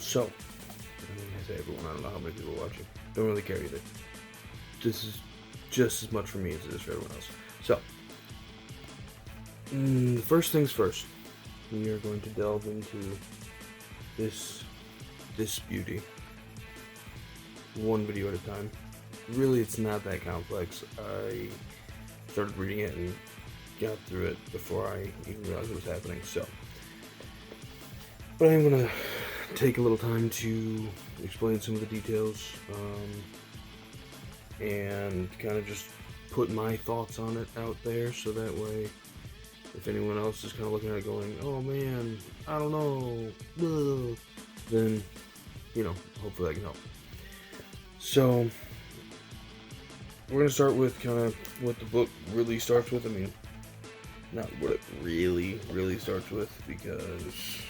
So, I say everyone, I don't know how many people are watching. Don't really care either. This is just as much for me as it is for everyone else. So, first things first. We are going to delve into this beauty, one video at a time. Really, it's not that complex. I started reading it and got through it before I even realized what was happening. So, but I'm gonna take a little time to explain some of the details, and kind of just put my thoughts on it out there, so that way, if anyone else is kind of looking at it going, "Oh man, I don't know," then, hopefully I can help. So, we're going to start with kind of what the book really starts with. I mean, not what it really starts with, because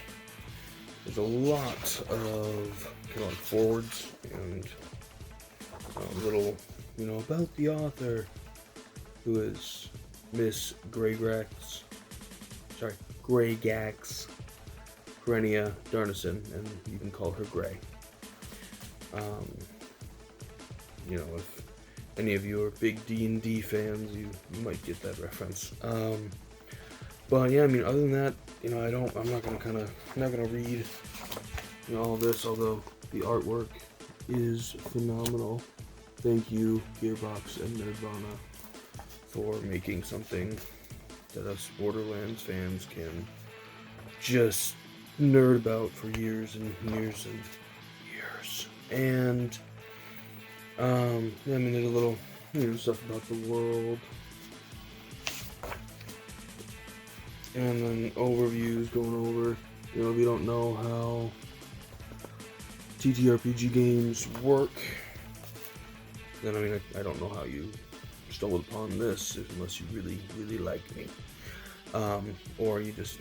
there's a lot of kind of like forwards and little, about the author, who is Miss Greygax Grenia Darnison, and you can call her Grey. If any of you are big D&D fans, you might get that reference. But yeah, I mean, other than that, I'm not gonna read, all this, although the artwork is phenomenal. Thank you, Gearbox and Nirvana, for making something that us Borderlands fans can just nerd about for years and years and years. And there's a little stuff about the world, and then overviews going over, if you don't know how TTRPG games work, then I don't know how you stumbled upon this, unless you really like me, or you just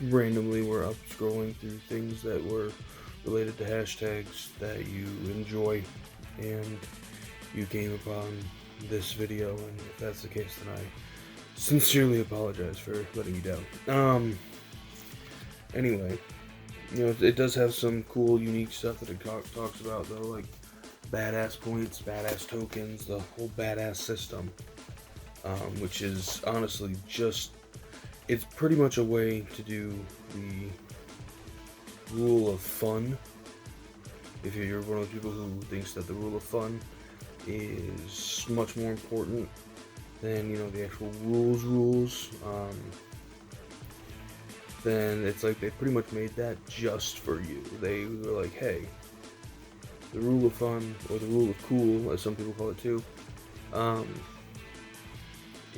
randomly were up scrolling through things that were related to hashtags that you enjoy, and you came upon this video, and if that's the case, then I sincerely apologize for letting you down. Anyway, it does have some cool, unique stuff that it talks about, though, like badass points, badass tokens, the whole badass system, which is honestly it's pretty much a way to do the rule of fun. If you're one of those people who thinks that the rule of fun is much more important than, the actual rules, then it's like they pretty much made that just for you. They were like, hey, the rule of fun, or the rule of cool, as some people call it too,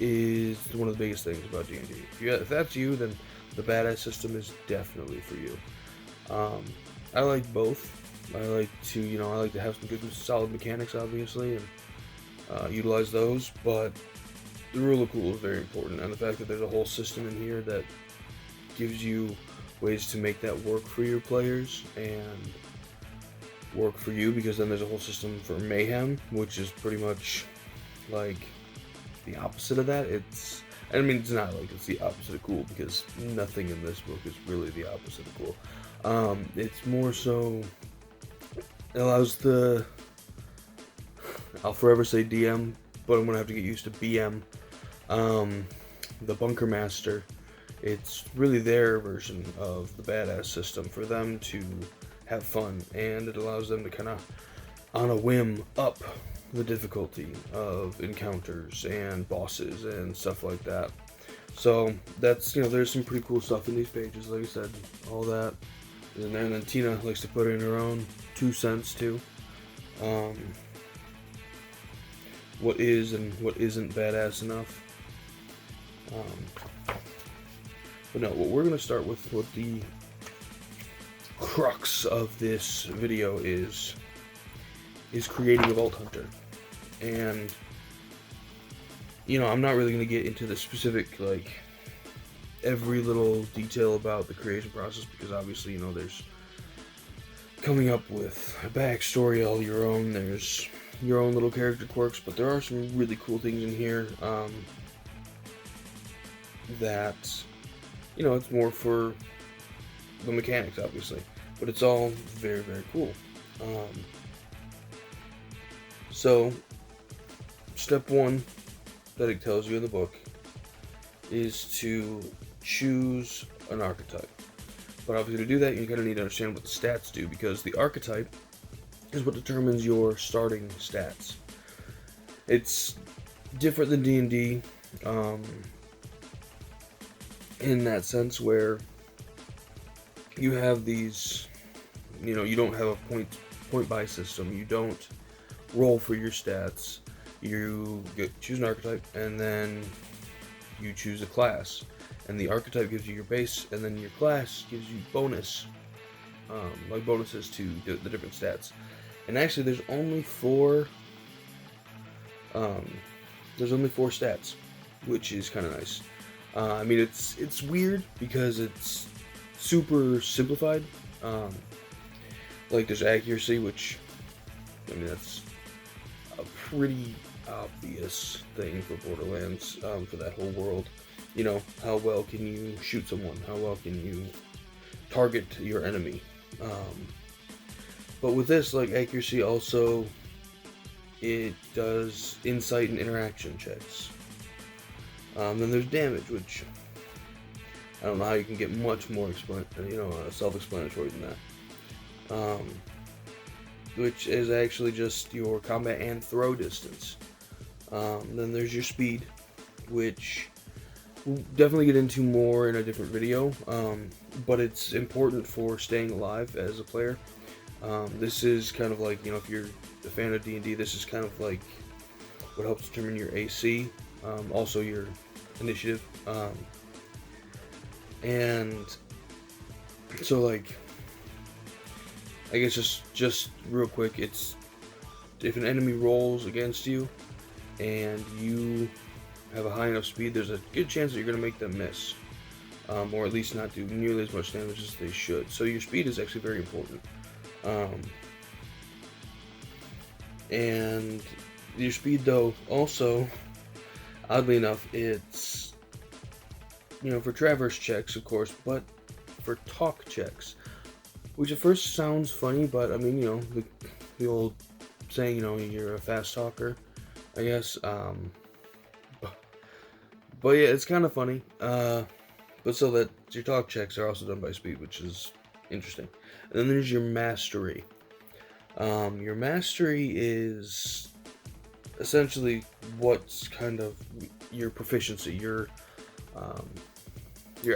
is one of the biggest things about D&D. If that's you, then the badass system is definitely for you. I like both. I like to have some good solid mechanics, obviously, and utilize those, but the rule of cool is very important, and the fact that there's a whole system in here that gives you ways to make that work for your players and work for you, because then there's a whole system for mayhem, which is pretty much like the opposite of that. It's not like it's the opposite of cool, because nothing in this book is really the opposite of cool. It's more so, it allows I'll forever say DM, but I'm gonna have to get used to BM, the Bunker Master. It's really their version of the badass system for them to have fun, and it allows them to kind of, on a whim, up the difficulty of encounters and bosses and stuff like that. So that's, there's some pretty cool stuff in these pages, like I said, all that is in there. And then Tina likes to put in her own 2 cents too. What is and what isn't badass enough. But no, what we're going to start with, what the crux of this video is creating a Vault Hunter. And, I'm not really going to get into the specific, every little detail about the creation process, because obviously, there's coming up with a backstory all your own, there's your own little character quirks, but there are some really cool things in here, that, it's more for the mechanics, obviously, but it's all very, very cool. So, step one that it tells you in the book is to choose an archetype. But obviously to do that, you kind of need to understand what the stats do, because the archetype is what determines your starting stats. It's different than D&D in that sense, where you have these, you don't have a point buy system. You don't roll for your stats. You choose an archetype, and then you choose a class, and the archetype gives you your base, and then your class gives you bonuses to the different stats. And actually, there's only four stats, which is kind of nice. I mean, it's weird because it's super simplified. Like, there's accuracy, which, I mean, that's a pretty obvious thing for Borderlands, for that whole world. How well can you shoot someone? How well can you target your enemy? But with this, like, accuracy also, it does insight and interaction checks. Then there's damage, which I don't know how you can get much more self-explanatory than that. Which is actually just your combat and throw distance. Then there's your speed, which we'll definitely get into more in a different video, but it's important for staying alive as a player. This is kind of like, if you're a fan of D&D, this is kind of like what helps determine your AC, also your initiative, and so, like, I guess just real quick, it's if an enemy rolls against you and you have a high enough speed, there's a good chance that you're going to make them miss, or at least not do nearly as much damage as they should. So your speed is actually very important. And your speed, though, also, oddly enough, it's, for traverse checks, of course, but for talk checks, which at first sounds funny, but I mean, the old saying, you're a fast talker, I guess. But yeah, it's kind of funny. But so that your talk checks are also done by speed, which is interesting. And then there's your mastery. Your mastery is essentially what's kind of your proficiency, your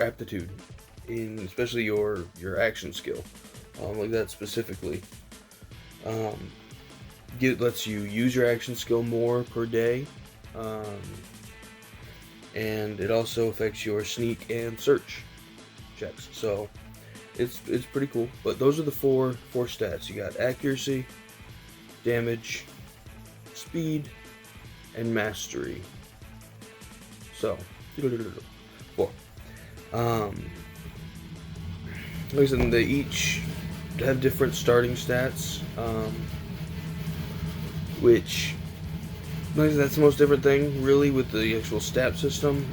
aptitude in, especially your action skill, like that specifically. It lets you use your action skill more per day, and it also affects your sneak and search checks. So it's pretty cool. But those are the four stats. You got accuracy, damage, speed, and mastery. So 4. Like I said, they each have different starting stats, which, like I said, that's the most different thing, really, with the actual stat system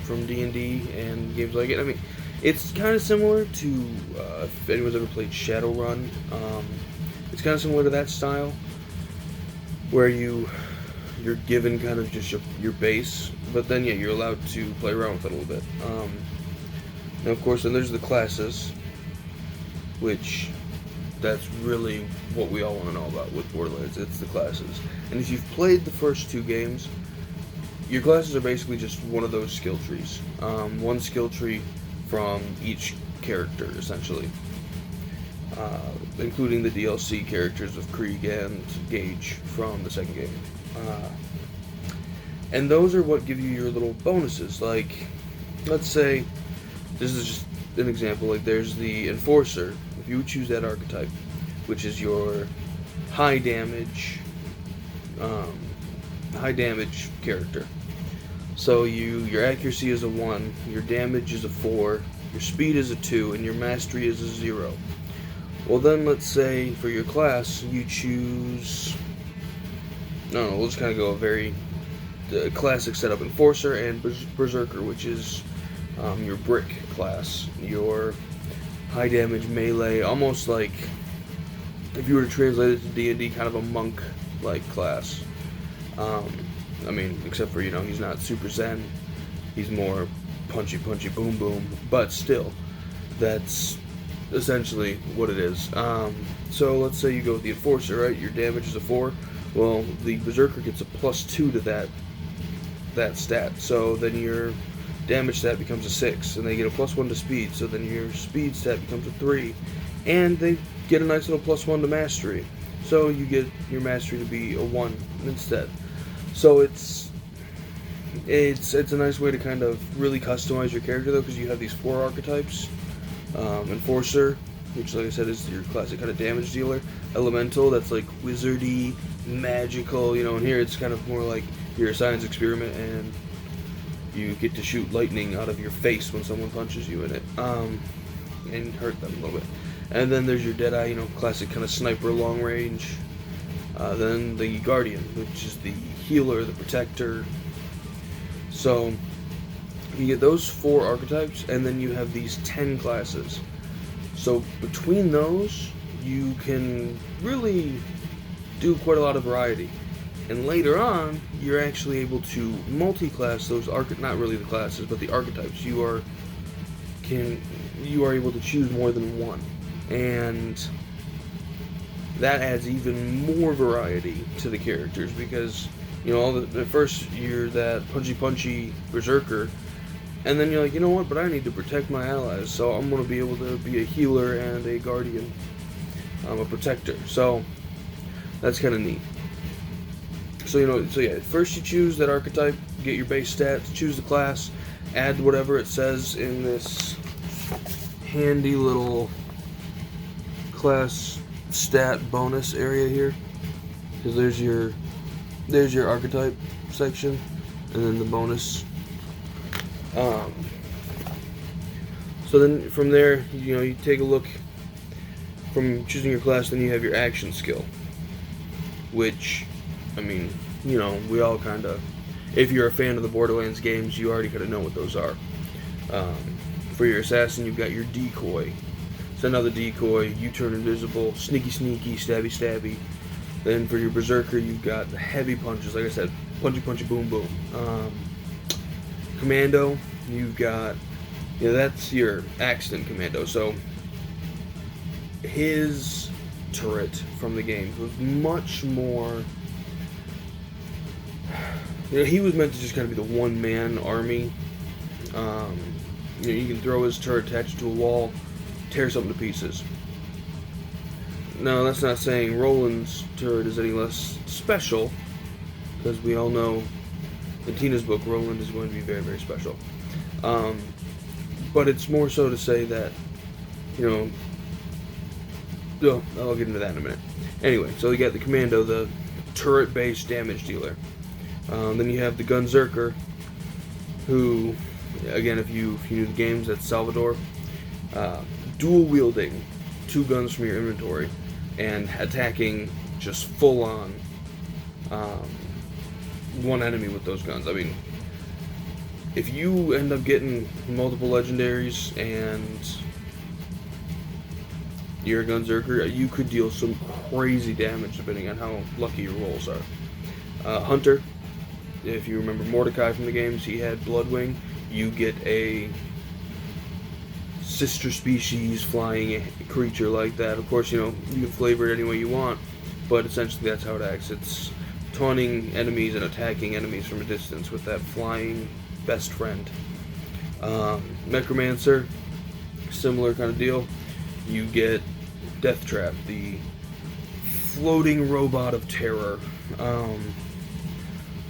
from D&D and games like it. I mean, it's kind of similar to, if anyone's ever played Shadowrun, it's kind of similar to that style, where you're given kind of just your base, but then, yeah, you're allowed to play around with it a little bit. Now, of course, then there's the classes, which that's really what we all want to know about with Borderlands. It's the classes. And if you've played the first 2 games, your classes are basically just one of those skill trees. One skill tree from each character, essentially. Including the DLC characters of Krieg and Gage from the second game. And those are what give you your little bonuses. Like, let's say, this is just an example, like there's the Enforcer. If you choose that archetype, which is your high damage character. So your accuracy is a 1, your damage is a 4, your speed is a 2, and your mastery is a 0. Well, then let's say for your class you choose, no, we'll just kind of go a very classic setup: Enforcer and Berserker, which is your brick class. Your high damage melee, almost like if you were to translate it to D&D, kind of a monk-like class. I mean, except for, he's not super zen. He's more punchy, boom, boom. But still, that's essentially what it is. So let's say you go with the Enforcer, right? Your damage is a 4. Well, the Berserker gets a +2 to that stat. So then your damage stat becomes a 6, and they get a +1 to speed. So then your speed stat becomes a 3, and they get a nice little +1 to mastery. So you get your mastery to be a 1 instead. So it's a nice way to kind of really customize your character, though, because you have these 4 archetypes. Enforcer, which, like I said, is your classic kind of damage dealer. Elemental, that's like wizardy, magical, and here it's kind of more like you're a science experiment and you get to shoot lightning out of your face when someone punches you in it, and hurt them a little bit. And then there's your Deadeye, classic kind of sniper long range. Then the Guardian, which is the healer, the protector. So you get those 4 archetypes, and then you have these 10 classes. So between those, you can really do quite a lot of variety. And later on, you're actually able to multi-class those not really the classes, but the archetypes. You are able to choose more than one, and that adds even more variety to the characters, because at first you're that punchy Berserker, and then you're like, what, but I need to protect my allies, so I'm going to be able to be a healer and a guardian. I'm a protector, so that's kind of neat. So yeah, first you choose that archetype, get your base stats, choose the class, add whatever it says in this handy little class stat bonus area here, because there's your archetype section, and then the bonus. So then from there, you take a look from choosing your class. Then you have your action skill, which, I mean, we all kind of, if you're a fan of the Borderlands games, you already kind of know what those are. For your assassin, you've got your decoy. Send out the decoy, you turn invisible, sneaky, stabby. Then for your Berserker, you've got the heavy punches, like I said, punchy, boom, boom. Commando, you've got, that's your accident commando. So his turret from the games was much more, he was meant to just kind of be the one-man army. You can throw his turret attached to a wall, tear something to pieces. Now, that's not saying Roland's turret is any less special, because we all know in Tina's book, Roland is going to be very, very special. But it's more so to say that, I'll get into that in a minute. Anyway, so you got the Commando, the turret-based damage dealer. Then you have the Gunzerker, who, again, if you knew the games, that's Salvador. Dual-wielding 2 guns from your inventory and attacking just full-on one enemy with those guns. I mean, if you end up getting multiple legendaries and you're a Gunzerker, you could deal some crazy damage depending on how lucky your rolls are. Hunter, if you remember Mordecai from the games, he had Bloodwing. You get a sister species flying creature like that. Of course, you can flavor it any way you want, but essentially that's how it acts. It's taunting enemies and attacking enemies from a distance with that flying best friend. Necromancer, similar kind of deal. You get Death Trap, the floating robot of terror.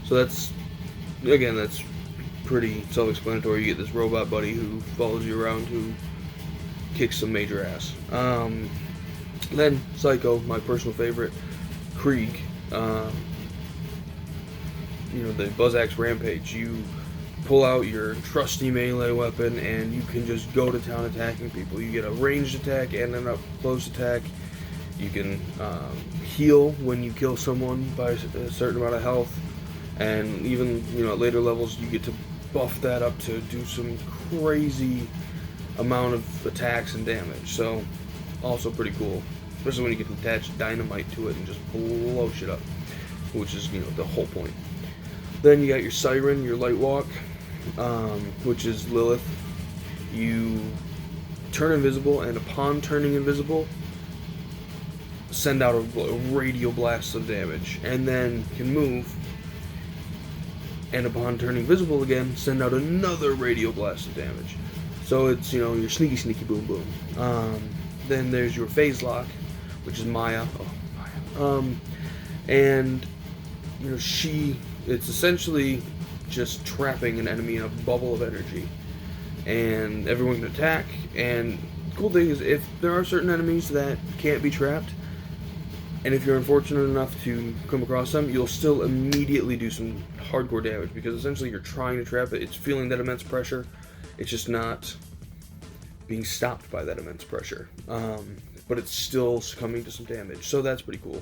So that's pretty self-explanatory. You get this robot buddy who follows you around, who kicks some major ass. Then Psycho, my personal favorite, Krieg. The Buzz-Axe Rampage. You pull out your trusty melee weapon and you can just go to town attacking people. You get a ranged attack and an up-close attack. You can heal when you kill someone by a certain amount of health, and even at later levels you get to buff that up to do some crazy amount of attacks and damage. So, also pretty cool. Especially when you can attach dynamite to it and just blow shit up. Which is, the whole point. Then you got your Siren, your Lightwalk, which is Lilith. You turn invisible, and upon turning invisible, send out a radial blast of damage, and then can move, and upon turning visible again, send out another radial blast of damage. So it's, your sneaky boom boom. Then there's your Phase Lock, which is Maya. And, it's essentially just trapping an enemy in a bubble of energy. And everyone can attack, and the cool thing is, if there are certain enemies that can't be trapped, and if you're unfortunate enough to come across them, you'll still immediately do some hardcore damage, because essentially you're trying to trap it, it's feeling that immense pressure, it's just not being stopped by that immense pressure, but it's still succumbing to some damage, so that's pretty cool.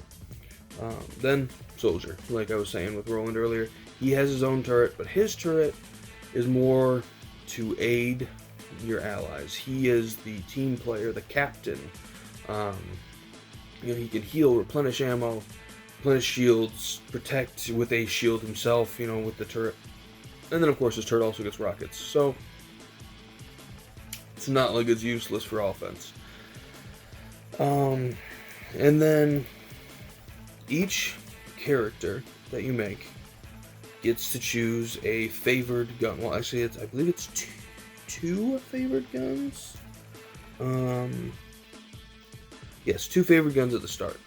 Then, Soldier, like I was saying with Roland earlier, he has his own turret, but his turret is more to aid your allies. He is the team player, the captain. He can heal, replenish ammo, replenish shields, protect with a shield himself, with the turret. And then, of course, his turret also gets rockets. So, it's not like it's useless for offense. And then, each character that you make gets to choose a favored gun. Well, actually, I believe it's two favored guns. Yes, 2 favored guns at the start.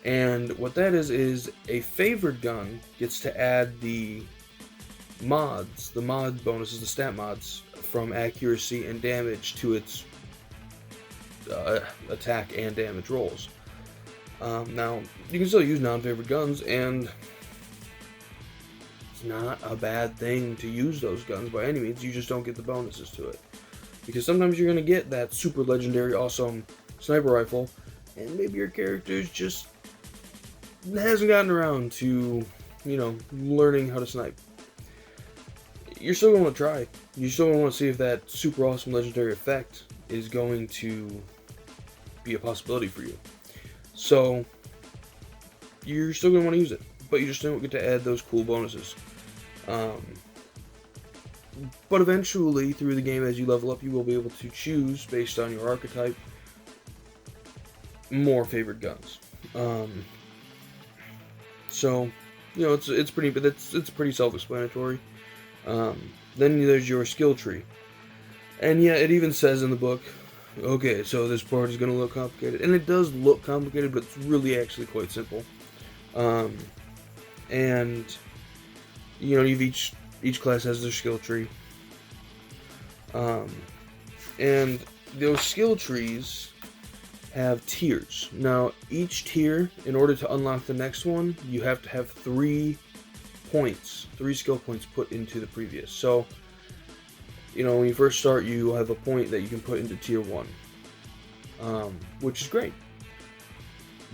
And what that is a favored gun gets to add the mods, the mod bonuses, the stat mods from accuracy and damage to its attack and damage rolls. Now, you can still use non-favored guns, and it's not a bad thing to use those guns by any means, you just don't get the bonuses to it. Because sometimes you're going to get that super legendary, awesome sniper rifle, and maybe your character's just hasn't gotten around to, learning how to snipe. You're still going to want to try. You're still going to want to see if that super awesome legendary effect is going to be a possibility for you. So, you're still going to want to use it, but you just don't get to add those cool bonuses. But eventually, through the game, as you level up, you will be able to choose, based on your archetype, more favored guns. So, it's pretty, but it's pretty self-explanatory. Then there's your skill tree, and yeah, it even says in the book, okay, so this part is going to look complicated, and it does look complicated, but it's really actually quite simple. And you've each class has their skill tree, and those skill trees have tiers. Now, each tier, in order to unlock the next one, you have to have 3 skill points put into the previous. So, when you first start, you have a point that you can put into tier 1, which is great.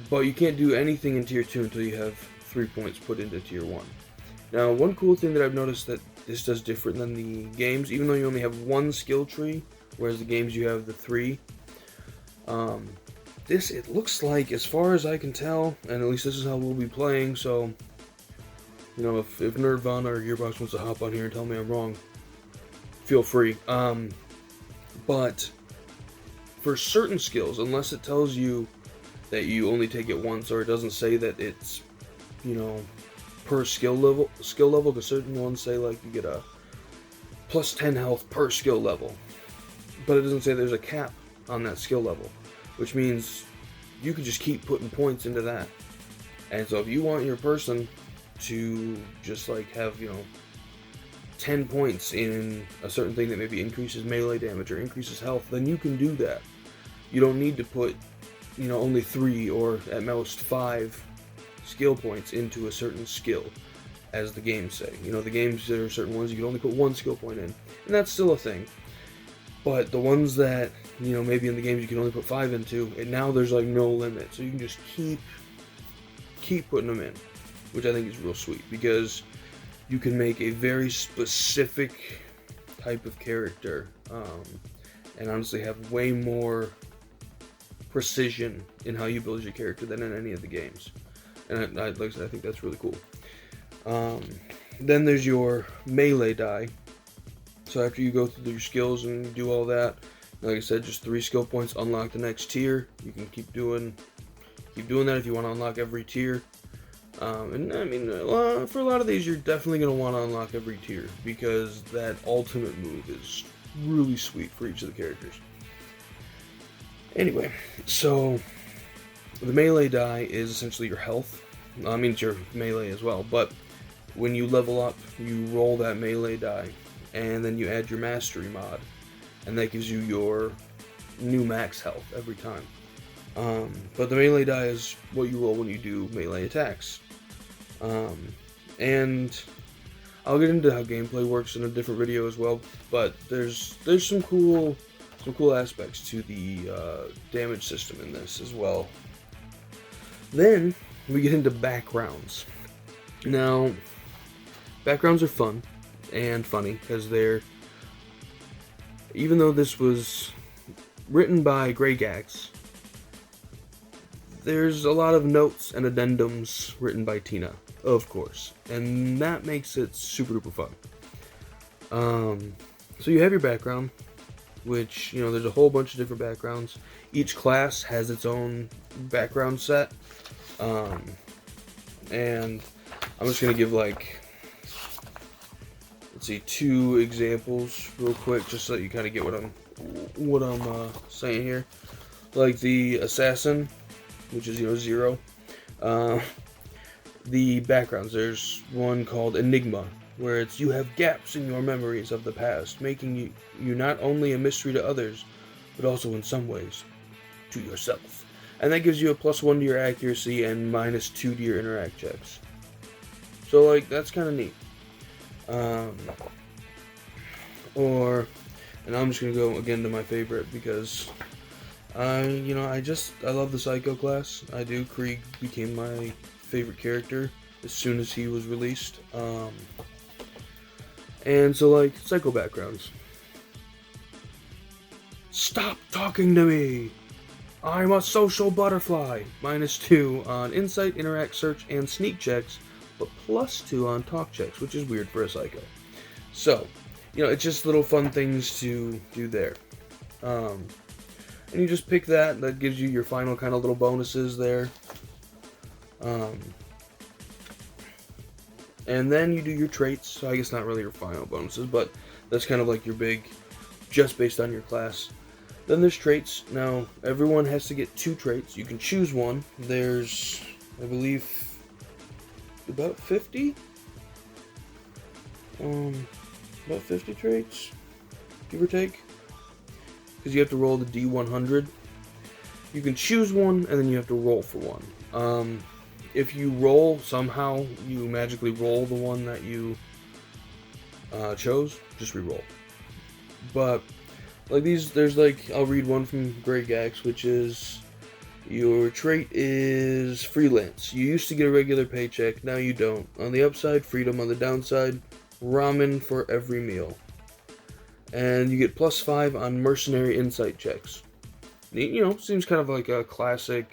But you can't do anything in tier 2 until you have 3 points put into tier 1. Now, one cool thing that I've noticed that this does different than the games, even though you only have 1 skill tree, whereas the games you have the 3, it looks like, as far as I can tell, and at least this is how we'll be playing, so, if Nerdvana or Gearbox wants to hop on here and tell me I'm wrong, feel free. But for certain skills, unless it tells you that you only take it once, or it doesn't say that it's, per skill level, because certain ones say, like, you get a plus 10 health per skill level, but it doesn't say there's a cap on that skill level, which means you can just keep putting points into that. And so if you want your person to just, like, have, 10 points in a certain thing that maybe increases melee damage or increases health, then you can do that. You don't need to put, only 3 or at most 5 skill points into a certain skill, as the games say. The games, there are certain ones you can only put 1 skill point in, and that's still a thing. But the ones that, maybe in the games you can only put 5 into, and now there's, like, no limit, so you can just keep putting them in, which I think is real sweet, because you can make a very specific type of character, and honestly have way more precision in how you build your character than in any of the games. And like I said, I think that's really cool. Then there's your melee die. So after you go through your skills and do all that, like I said, just 3 skill points unlock the next tier. You can keep doing that if you want to unlock every tier. And I mean, for a lot of these, you're definitely going to want to unlock every tier, because that ultimate move is really sweet for each of the characters. Anyway, so the melee die is essentially your health. I mean, it's your melee as well, but when you level up, you roll that melee die, and then you add your mastery mod, and that gives you your new max health every time. But the melee die is what you roll when you do melee attacks. And I'll get into how gameplay works in a different video as well, but there's some cool aspects to the damage system in this as well. Then we get into backgrounds. Now, backgrounds are fun and funny because even though this was written by Grey Gax, there's a lot of notes and addendums written by Tina, of course, and that makes it super duper fun. So you have your background, which, there's a whole bunch of different backgrounds. Each class has its own background set, and I'm just gonna give let's see, 2 examples real quick, just so that you kind of get what I'm saying here. Like the assassin, which is 0. The backgrounds, there's one called Enigma, where it's you have gaps in your memories of the past, making you not only a mystery to others, but also in some ways to yourself. And that gives you a +1 to your accuracy and -2 to your interact checks. So that's kind of neat. And I'm just gonna go again to my favorite, because I love the Psycho class. I do. Krieg became my favorite character as soon as he was released. And so Psycho backgrounds. Stop talking to me! I'm a social butterfly! -2 on insight, interact, search, and sneak checks, but +2 on talk checks, which is weird for a Psycho. So, it's just little fun things to do there. And you just pick that gives you your final kind of little bonuses there. And then you do your traits, so I guess not really your final bonuses, but that's kind of your big, just based on your class. Then there's traits. Now, everyone has to get 2 traits. You can choose one. There's, I believe, about 50? About 50 traits, give or take. Because you have to roll the D100. You can choose one, and then you have to roll for one. If you roll, somehow you magically roll the one that you chose, just re-roll. But there's I'll read one from Grey Gax, which is your trait is freelance. You used to get a regular paycheck, now you don't. On the upside, freedom. On the downside, ramen for every meal. And you get +5 on mercenary insight checks. Seems kind of like a classic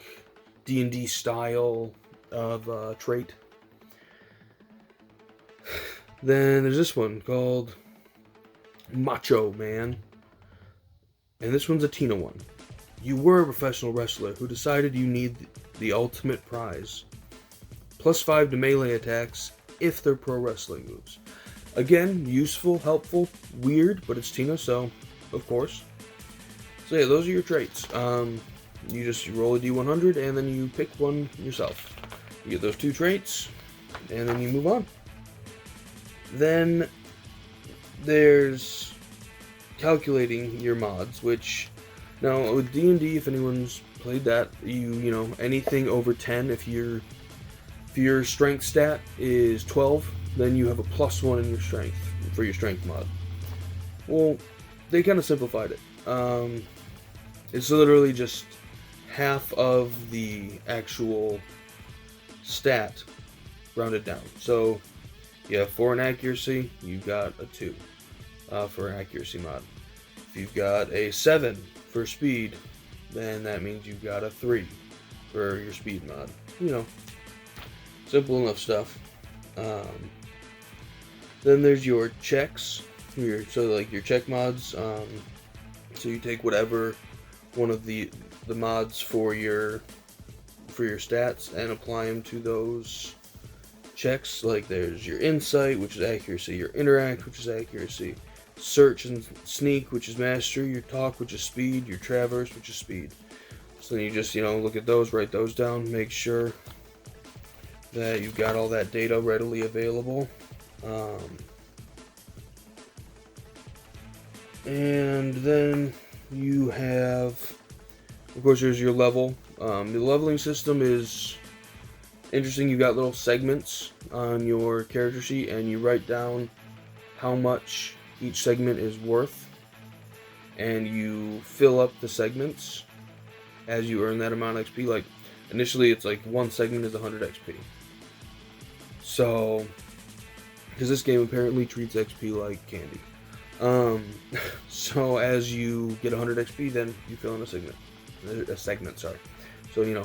D&D style of trait. Then there's this one called Macho Man. And this one's a Tina one. You were a professional wrestler who decided you need the ultimate prize. +5 to melee attacks if they're pro wrestling moves. Again, useful, helpful, weird, but it's Tina, so of course. So yeah, those are your traits. You roll a D100 and then you pick one yourself. You get those 2 traits, and then you move on. Then there's calculating your mods, which now with D&D, if anyone's played that, anything over 10, if your strength stat is 12, then you have a +1 in your strength for your strength mod. Well, they kind of simplified it. It's literally just half of the actual stat rounded down. So you have 4 in accuracy, you got a 2 for an accuracy mod. If you've got a 7 for speed, then that means you've got a 3 for your speed mod. You know, simple enough stuff. Then there's your checks. So like your check mods. So you take whatever one of the mods for your stats and apply them to those checks. Like there's your insight, which is accuracy, your interact, which is accuracy, search and sneak, which is mastery, your talk, which is speed, your traverse, which is speed. So then you just, look at those, write those down, make sure that you've got all that data readily available. And then you have, of course, there's your level. The leveling system is interesting. You've got little segments on your character sheet, and you write down how much each segment is worth, and you fill up the segments as you earn that amount of XP. Like, initially it's like one segment is 100 XP. So, because this game apparently treats XP like candy. So as you get 100 XP, then you fill in a segment. So,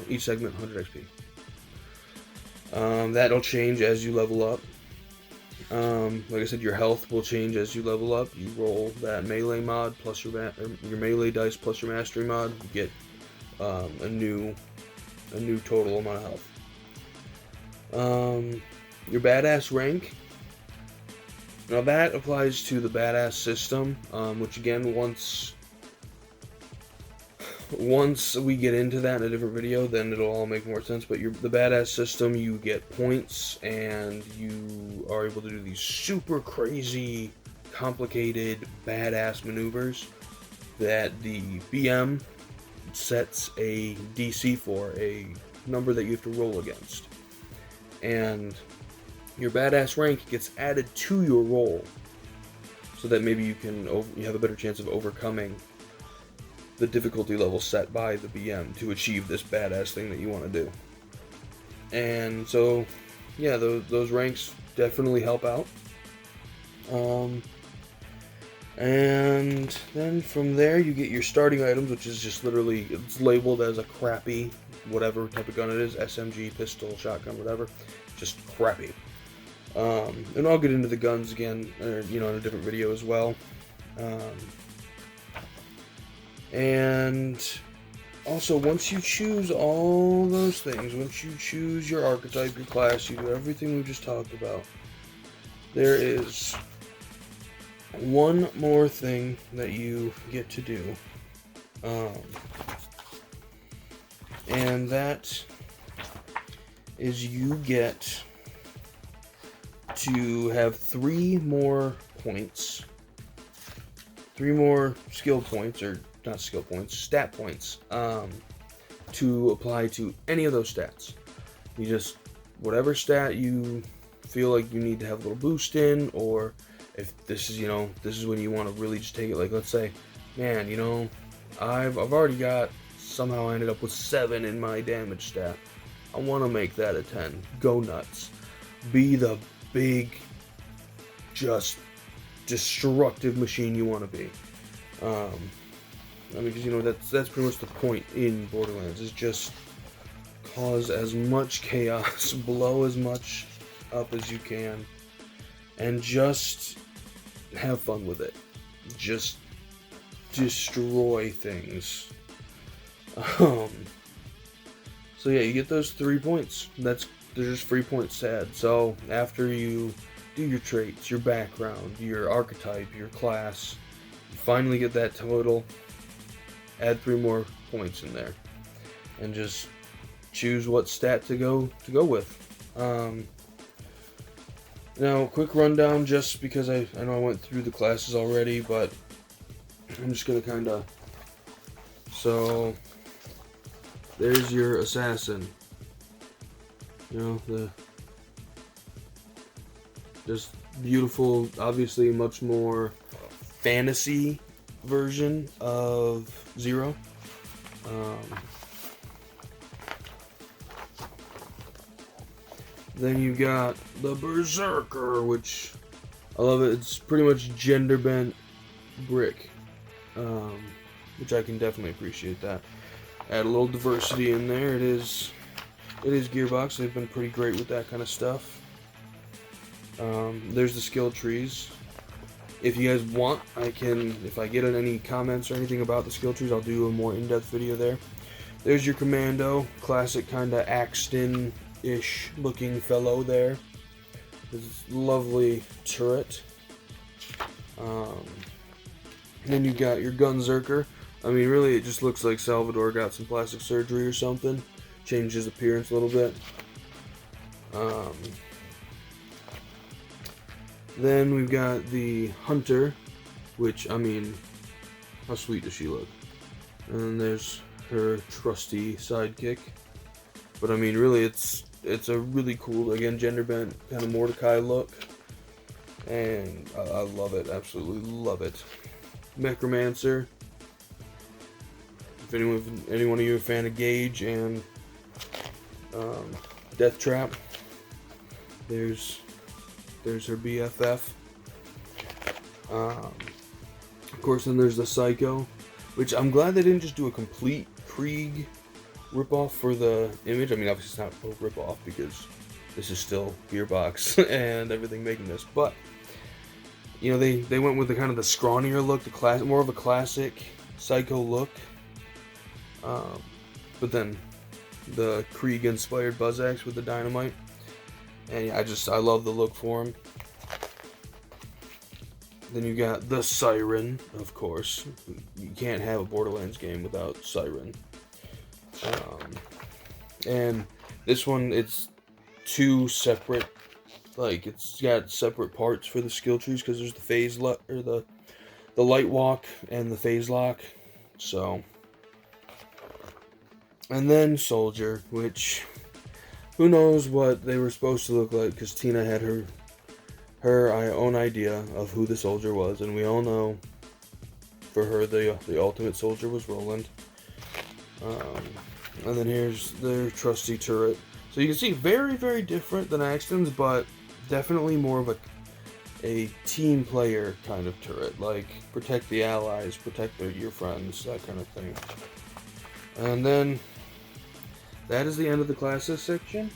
each segment 100 XP. That'll change as you level up. Like I said, your health will change as you level up. You roll that melee mod plus your melee dice plus your mastery mod. You get a new total amount of health. Your badass rank. Now that applies to the badass system, which again, once we get into that in a different video, then it'll all make more sense. But the badass system, you get points, and you are able to do these super crazy, complicated, badass maneuvers that the BM sets a DC for, a number that you have to roll against. And your badass rank gets added to your roll, so that maybe you have a better chance of overcoming the difficulty level set by the BM to achieve this badass thing that you want to do. And so, yeah, those ranks definitely help out. And then from there you get your starting items, which is just literally, it's labeled as a crappy whatever type of gun it is, SMG, pistol, shotgun, whatever, just crappy. And I'll get into the guns again, in a different video as well. And also, once you choose all those things, once you choose your archetype, your class, you do everything we just talked about, there is one more thing that you get to do. And that is you get to have 3 more points, 3 more skill points, or not skill points, stat points, to apply to any of those stats. You just, whatever stat you feel like you need to have a little boost in, or if this is, this is when you want to really just take it, like, let's say, man, I've already got, somehow I ended up with 7 in my damage stat. I want to make that a 10. Go nuts. Be the big, just destructive machine you want to be. Because that's pretty much the point in Borderlands, is just cause as much chaos, blow as much up as you can, and just have fun with it. Just destroy things. So yeah, you get those 3 points. They're just free points to add. So after you do your traits, your background, your archetype, your class, you finally get that total. Add 3 more points in there, and just choose what stat to go with. Now, quick rundown, just because I know I went through the classes already, but I'm just gonna kind of. So there's your assassin. The just beautiful, obviously much more fantasy version of Zero. Then you got the Berserker, which I love it. It's pretty much gender bent brick. which I can definitely appreciate that. Add a little diversity in there. It is Gearbox. They've been pretty great with that kind of stuff. There's the skill trees. If you guys want, I can, if I get any comments or anything about the skill trees, I'll do a more in-depth video there. There's your commando, classic kind of Axton-ish looking fellow there. This lovely turret. Then you got your Gunzerker. I mean, really, it just looks like Salvador got some plastic surgery or something. Changed his appearance a little bit. Then we've got the Hunter, which, I mean, how sweet does she look? And then there's her trusty sidekick. But I mean, really, it's a really cool, again, gender bent kind of Mordecai look. And I love it, absolutely love it. Necromancer. If anyone of you are a fan of Gage and Death Trap, there's her BFF. Of course, then there's the Psycho, which I'm glad they didn't just do a complete Krieg ripoff for the image. I mean, obviously it's not a ripoff because this is still Gearbox and everything making this, but you know, they went with the kind of the scrawnier look, the more of a classic Psycho look. But then the Krieg inspired Buzz Axe with the dynamite. And yeah, I love the look for him. Then you got the Siren, of course. You can't have a Borderlands game without Siren. And this one, it's two separate, like, it's got separate parts for the skill trees because there's the phase or the light walk and the phase lock. So, and then Soldier, which who knows what they were supposed to look like, because Tina had her own idea of who the soldier was, and we all know for her the ultimate soldier was Roland. And then here's their trusty turret. So you can see very, very different than Axton's, but definitely more of a team player kind of turret, like protect the allies, protect your friends, that kind of thing. And then that is the end of the classes section,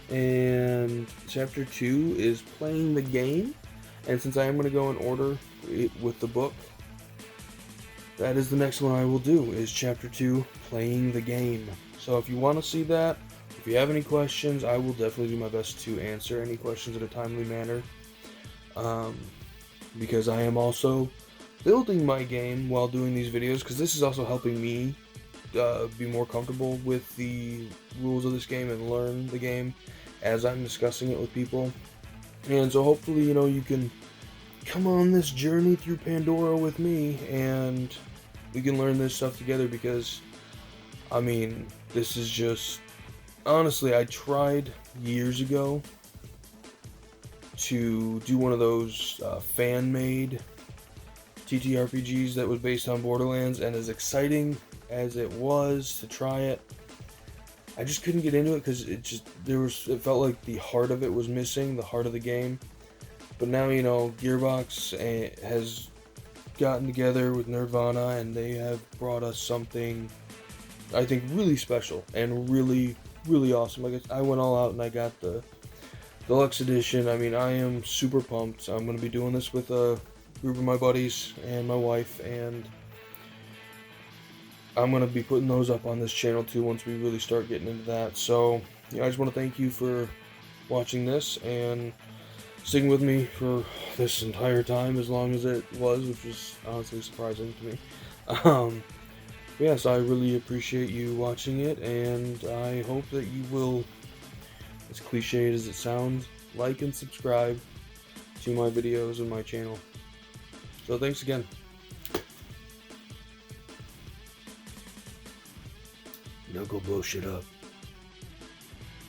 and chapter 2 is playing the game. And since I am going to go in order with the book, that is the next one I will do, is chapter 2, playing the game. So if you want to see that, if you have any questions, I will definitely do my best to answer any questions in a timely manner, because I am also building my game while doing these videos, because this is also helping me be more comfortable with the rules of this game and learn the game as I'm discussing it with people. And so hopefully, you know, you can come on this journey through Pandora with me and we can learn this stuff together, because I mean, this is just, honestly, I tried years ago to do one of those fan-made TTRPGs that was based on Borderlands, and as exciting as it was to try it, I just couldn't get into it because it felt like the heart of it was missing, the heart of the game. But now, you know, Gearbox has gotten together with Nirvana, and they have brought us something I think really special and really, really awesome. Like, I went all out and I got the deluxe edition. I mean, I am super pumped. I'm going to be doing this with a group of my buddies and my wife, and I'm going to be putting those up on this channel too once we really start getting into that. So, yeah, I just want to thank you for watching this and sticking with me for this entire time, as long as it was, which was honestly surprising to me. Yes, I really appreciate you watching it, and I hope that you will, as cliched as it sounds, like and subscribe to my videos and my channel. So thanks again. Now go blow shit up.